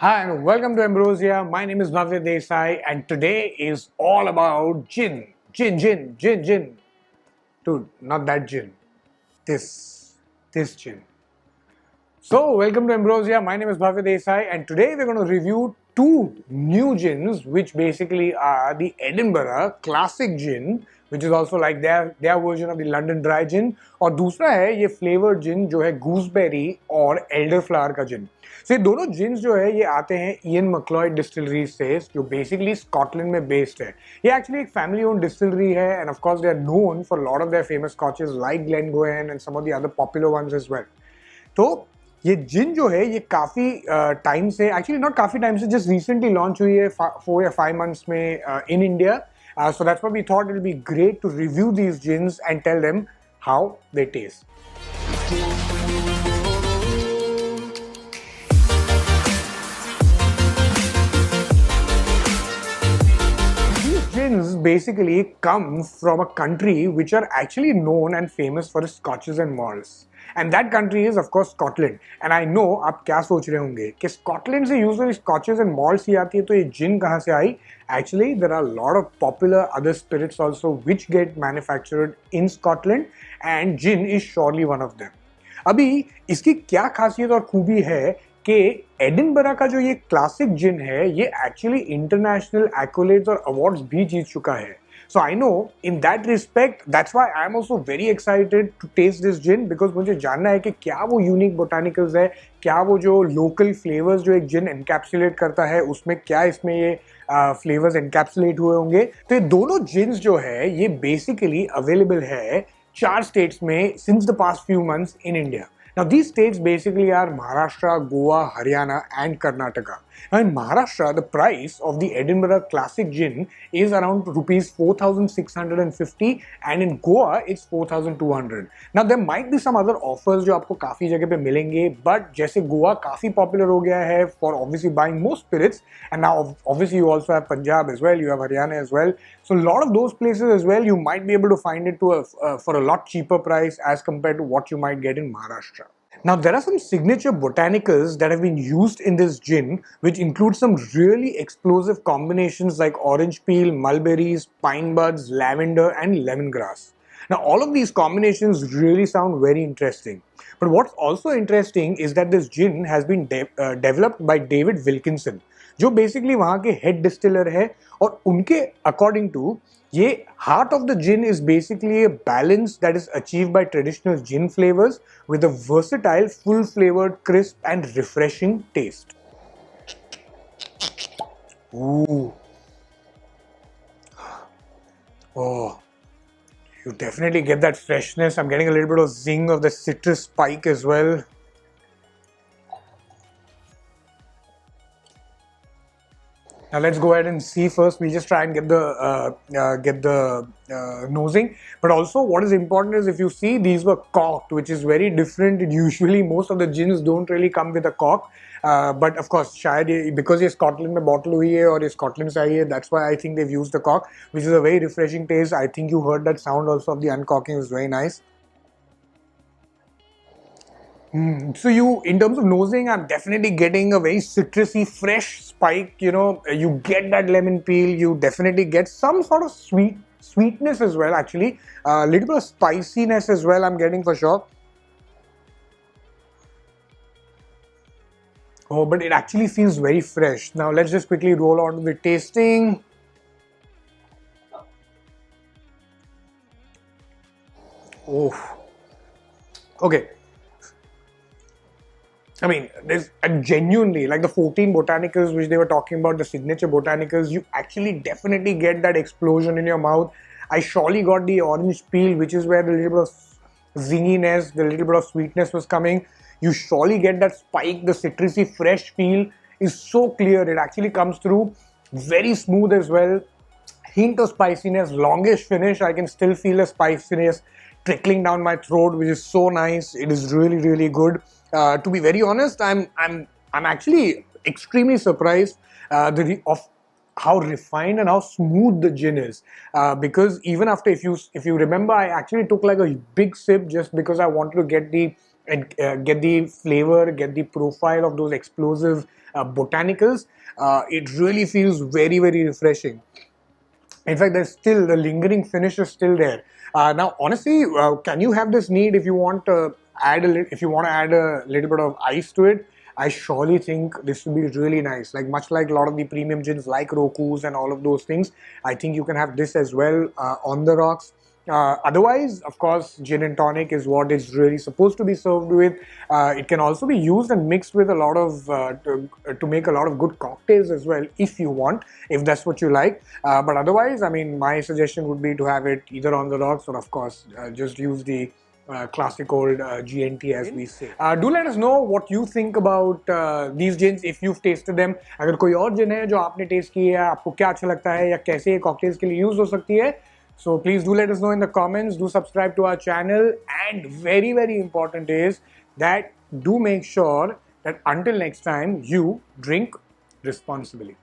Hi and welcome to Ambrosia. My name is Bhavya Desai and today is all about gin. Gin. Dude, not that gin. This gin. So, welcome to Ambrosia. My name is Bhavya Desai and today we're going to review two new gins which basically are the Edinburgh Classic Gin, which is also like their version of the London Dry Gin, और दूसरा है ये flavored gin जो है gooseberry और elderflower का gin. So ये दोनों जिन्स जो है ये आते हैं Ian Macleods Distilliries से, जो basically स्कॉटलैंड में बेस्ड है. ये एक्चुअली एक फैमिली ओन डिस्टिलरी है and of course they are known for a lot of their famous scotches like Glengoyne and some of the other popular ones as well. तो ये जिन जो है ये काफ़ी टाइम से एक्चुअली नॉट काफ़ी टाइम से जस्ट रिसेंटली लॉन्च हुई है 4 या 5 months में in India. So that's why we thought it would be great to review these gins and tell them how they taste. These gins basically come from a country which are actually known and famous for its scotches and malts. And that country is of course Scotland. And I know आप क्या सोच रहे होंगे कि Scotland से usually स्कॉचेस and malts ही आती है, तो ये जिन कहाँ से आई? Actually, there are a lot of popular other spirits also which get manufactured in Scotland, and gin is surely one of them. अभी इसकी क्या खासियत और खूबी है कि एडिनबरा का जो ये क्लासिक जिन है ये एक्चुअली इंटरनेशनल एक्कोलेड्स और अवार्ड्स भी जीत चुका है. So I know in that respect, that's why I'm also very excited to taste this gin because मुझे जानना है कि क्या वो यूनिक बोटानिकल्स है, क्या वो जो लोकल फ्लेवर्स जो एक जिन एनकैप्सुलेट करता है उसमें क्या इसमें ये फ्लेवर्स एनकैप्सुलेट हुए होंगे. तो ये दोनों जिन्स जो है ये बेसिकली अवेलेबल है 4 स्टेट्स में since the past few months in India. Now these states basically are Maharashtra, Goa, Haryana and Karnataka. Now in Maharashtra, the price of the Edinburgh Classic Gin is around rupees 4,650 and in Goa it's 4,200. Now there might be some other offers जो आपको काफ़ी जगह पे मिलेंगे, but जैसे गोवा काफ़ी popular हो गया है for obviously buying most spirits, and now obviously you also have Punjab as well, you have Haryana as well. So a lot of those places as well, you might be able to find it for a lot cheaper price as compared to what you might get in Maharashtra. Now, there are some signature botanicals that have been used in this gin, which include some really explosive combinations like orange peel, mulberries, pine buds, lavender, and lemongrass. Now, all of these combinations really sound very interesting. But what's also interesting is that this gin has been developed by David Wilkinson, जो basically वहाँ के head distiller है, और उनके according to ये heart of the gin is basically a balance that is achieved by traditional gin flavors with a versatile, full-flavored, crisp and refreshing taste. Ooh. Oh, you definitely get that freshness. I'm getting a little bit of zing of the citrus spike as well. Now let's go ahead and see first. We just try and get the nosing. But also, what is important is if you see these were corked, which is very different. Usually, most of the gins don't really come with a cork. But of course, शायद because ये Scotland में bottle हुई है और ये Scotland से आई है, that's why I think they've used the cork, which is a very refreshing taste. I think you heard that sound also of the uncorking is very nice. So in terms of nosing, I'm definitely getting a very citrusy, fresh spike. You get that lemon peel. You definitely get some sort of sweetness as well. Actually, a little bit of spiciness as well. I'm getting for sure. Oh, but it actually feels very fresh. Now let's just quickly roll on to the tasting. Oh, okay. I mean, there's genuinely, like the 14 botanicals which they were talking about, the signature botanicals, you actually definitely get that explosion in your mouth. I surely got the orange peel, which is where the little bit of zinginess, the little bit of sweetness was coming. You surely get that spike, the citrusy fresh feel is so clear. It actually comes through very smooth as well. Hint of spiciness, longish finish. I can still feel the spiciness trickling down my throat, which is so nice. It is really, really good. To be very honest, I'm actually extremely surprised of how refined and how smooth the gin is. Because even after, if you remember, I actually took like a big sip just because I wanted to get the and get the flavor, get the profile of those explosive botanicals. It really feels very, very refreshing. In fact, there's still the lingering finish is still there. Now, honestly, can you have this neat if you want to if you want to add a little bit of ice to it? I surely think this would be really nice. Like much like a lot of the premium gins, like Roku's and all of those things, I think you can have this as well on the rocks. Otherwise, of course, gin and tonic is what it's really supposed to be served with. It can also be used and mixed with a lot of to make a lot of good cocktails as well, if you want, if that's what you like. But otherwise, I mean, my suggestion would be to have it either on the rocks or, of course, just use the classic old GNT as we say. Do let us know what you think about these gins if you've tasted them. अगर कोई और gin है जो आपने taste की है, आपको क्या अच्छा लगता है या कैसे ये cocktails के लिए use हो सकती है, so please do let us know in the comments. Do subscribe to our channel, and very, very important is that do make sure that until next time you drink responsibly.